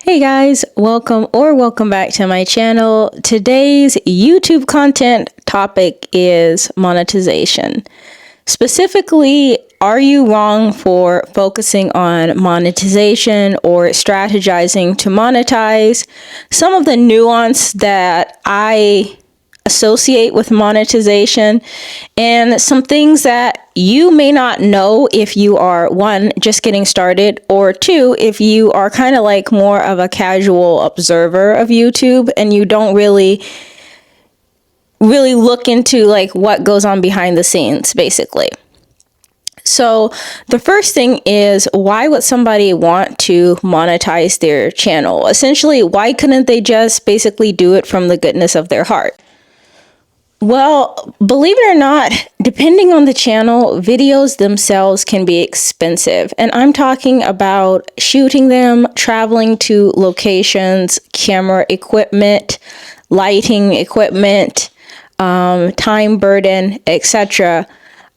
Hey guys, welcome back to my channel. Today's YouTube content topic is monetization. Specifically, are you wrong for focusing on monetization or strategizing to monetize? Some of the nuance that I associate with monetization and some things that you may not know if you are, one, just getting started, or two, if you are kind of like more of a casual observer of YouTube and you don't really look into like what goes on behind the scenes, basically. So the first thing is, why would somebody want to monetize their channel? Essentially, why couldn't they just basically do it from the goodness of their heart? Well, believe it or not, depending on the channel, videos themselves can be expensive. And I'm talking about shooting them, traveling to locations, camera equipment, lighting equipment, time burden, etc.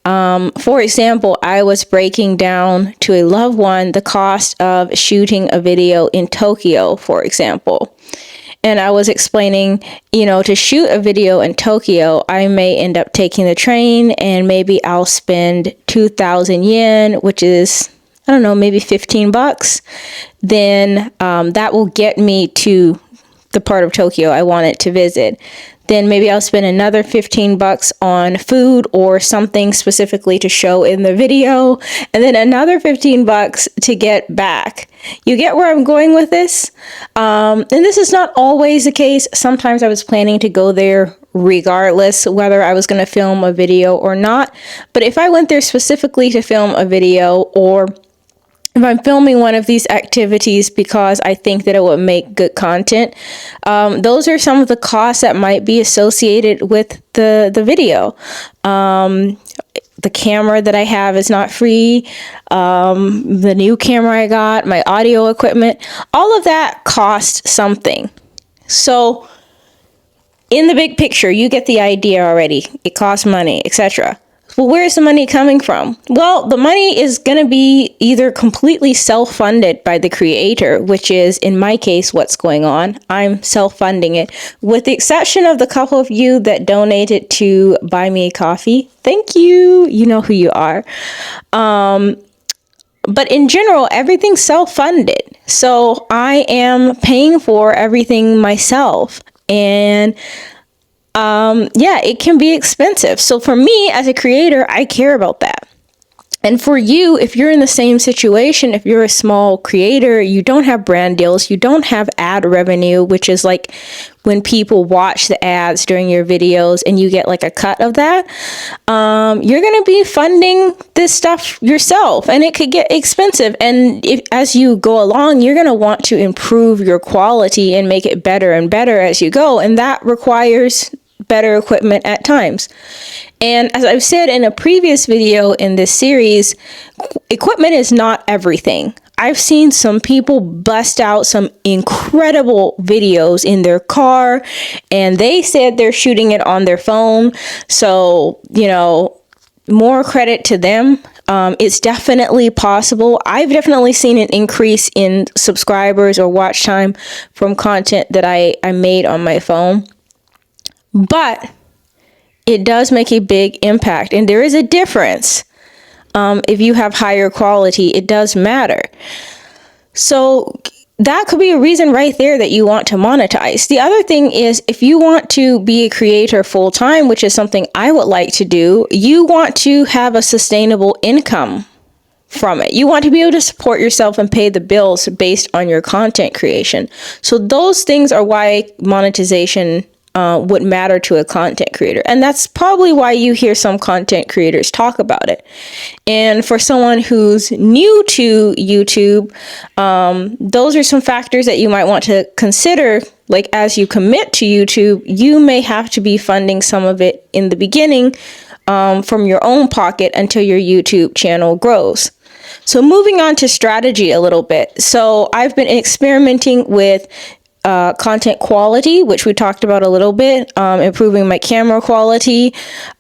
For example, I was breaking down to a loved one the cost of shooting a video in Tokyo, for example. And I was explaining, to shoot a video in Tokyo, I may end up taking the train and maybe I'll spend 2,000 yen, which is, I don't know, maybe 15 bucks. Then that will get me to the part of Tokyo I wanted to visit. Then maybe I'll spend another 15 bucks on food or something specifically to show in the video, and then another 15 bucks to get back. You get where I'm going with this? And this is not always the case. Sometimes I was planning to go there regardless whether I was going to film a video or not. But if I went there specifically to film a video, or if I'm filming one of these activities because I think that it would make good content, those are some of the costs that might be associated with the video. The camera that I have is not free. The new camera I got, my audio equipment, all of that costs something. So in the big picture, you get the idea already. It costs money, etc. Well, where's the money coming from? Well, the money is going to be either completely self-funded by the creator, which is, in my case, what's going on. I'm self-funding it, with the exception of the couple of you that donated to buy me a coffee. Thank you. You know who you are. But in general, everything's self-funded. So I am paying for everything myself. And it can be expensive. So for me as a creator, I care about that. And for you, if you're in the same situation, if you're a small creator, you don't have brand deals, you don't have ad revenue, which is like when people watch the ads during your videos and you get like a cut of that, you're going to be funding this stuff yourself, and it could get expensive. And as you go along, you're going to want to improve your quality and make it better and better as you go. And that requires better equipment at times. And as I've said in a previous video in this series, equipment is not everything. I've seen some people bust out some incredible videos in their car, and they said they're shooting it on their phone. So, more credit to them. It's definitely possible. I've definitely seen an increase in subscribers or watch time from content that I made on my phone. But it does make a big impact, and there is a difference. If you have higher quality, it does matter. So that could be a reason right there that you want to monetize. The other thing is, if you want to be a creator full time, which is something I would like to do, you want to have a sustainable income from it. You want to be able to support yourself and pay the bills based on your content creation. So those things are why monetization would matter to a content creator. And that's probably why you hear some content creators talk about it. And for someone who's new to YouTube, those are some factors that you might want to consider. Like, as you commit to YouTube, you may have to be funding some of it in the beginning from your own pocket until your YouTube channel grows. So moving on to strategy a little bit. So I've been experimenting with content quality, which we talked about a little bit, improving my camera quality,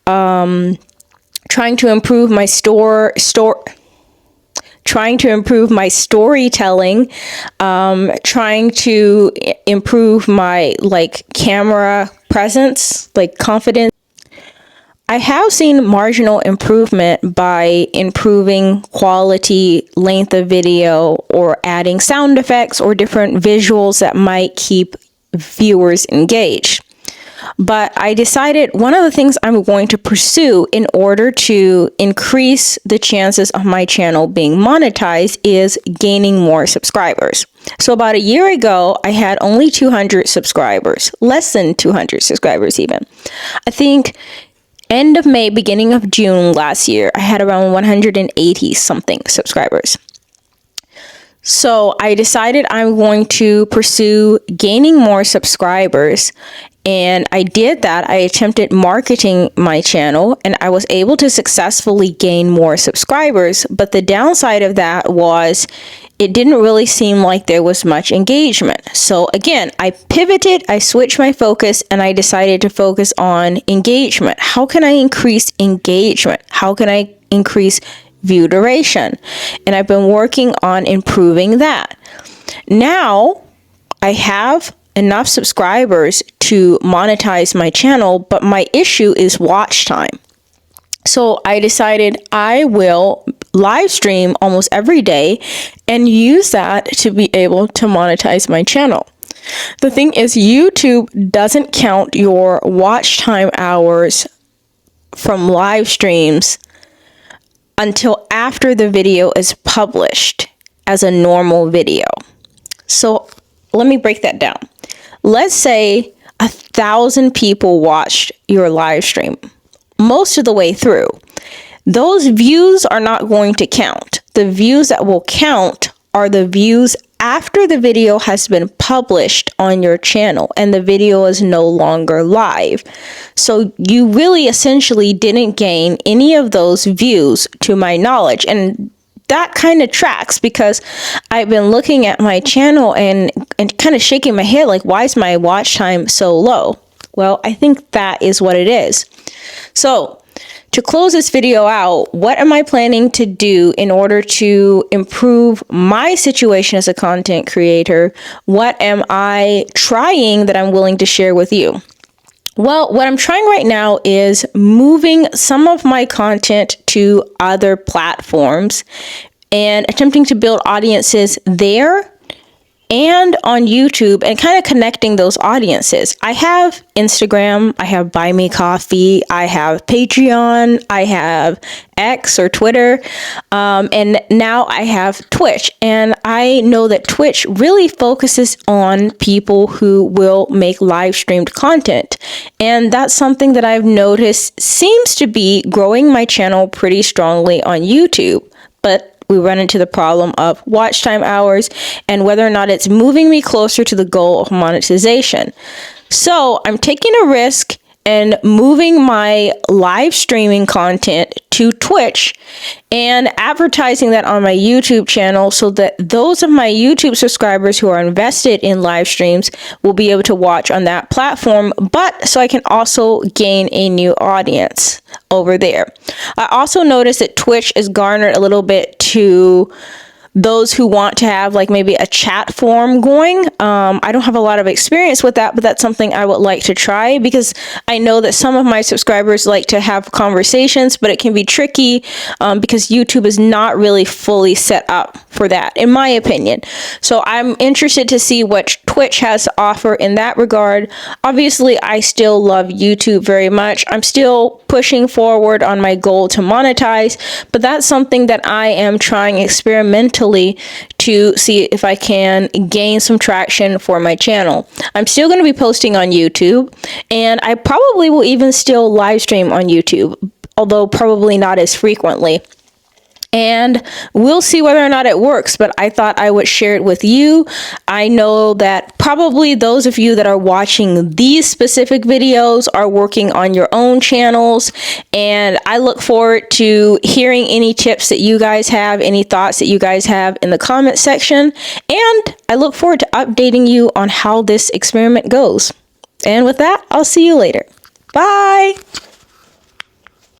trying to improve my trying to improve my storytelling, trying to improve my camera presence, confidence. I have seen marginal improvement by improving quality, length of video, or adding sound effects or different visuals that might keep viewers engaged. But I decided one of the things I'm going to pursue in order to increase the chances of my channel being monetized is gaining more subscribers. So about a year ago, I had only 200 subscribers, less than 200 subscribers even. I think end of May, beginning of June last year, I had around 180 something subscribers. So I decided I'm going to pursue gaining more subscribers, and I did that. I attempted marketing my channel and I was able to successfully gain more subscribers, but the downside of that was it didn't really seem like there was much engagement. So again, I pivoted, I switched my focus, and I decided to focus on engagement. How can I increase engagement? How can I increase view duration? And I've been working on improving that. Now I have enough subscribers to monetize my channel, but my issue is watch time. So I decided I will live stream almost every day and use that to be able to monetize my channel. The thing is, YouTube doesn't count your watch time hours from live streams until after the video is published as a normal video. So let me break that down. Let's say 1,000 people watched your live stream most of the way through. Those views are not going to count. The views that will count are the views after the video has been published on your channel and the video is no longer live. So you really essentially didn't gain any of those views to my knowledge. And that kind of tracks because I've been looking at my channel and kind of shaking my head like, why is my watch time so low? Well, I think that is what it is. So to close this video out, what am I planning to do in order to improve my situation as a content creator? What am I trying that I'm willing to share with you? Well, what I'm trying right now is moving some of my content to other platforms and attempting to build audiences there and on YouTube and kind of connecting those audiences. I have Instagram, I have Buy Me Coffee, I have Patreon, I have X or Twitter, and now I have Twitch. And I know that Twitch really focuses on people who will make live streamed content. And that's something that I've noticed seems to be growing my channel pretty strongly on YouTube. But we run into the problem of watch time hours and whether or not it's moving me closer to the goal of monetization. So I'm taking a risk and moving my live streaming content to Twitch and advertising that on my YouTube channel so that those of my YouTube subscribers who are invested in live streams will be able to watch on that platform, but so I can also gain a new audience over there. I also noticed that Twitch is garnered a little bit to those who want to have like maybe a chat forum going. I don't have a lot of experience with that, but that's something I would like to try because I know that some of my subscribers like to have conversations, but it can be tricky because YouTube is not really fully set up for that, in my opinion. So I'm interested to see what Twitch has to offer in that regard. Obviously, I still love YouTube very much. I'm still pushing forward on my goal to monetize, but that's something that I am trying experimentally to see if I can gain some traction for my channel. I'm still going to be posting on YouTube, and I probably will even still live stream on YouTube, although probably not as frequently. And we'll see whether or not it works, but I thought I would share it with you. I know that probably those of you that are watching these specific videos are working on your own channels, and I look forward to hearing any tips that you guys have, any thoughts that you guys have in the comment section, and I look forward to updating you on how this experiment goes. And with that, I'll see you later. Bye!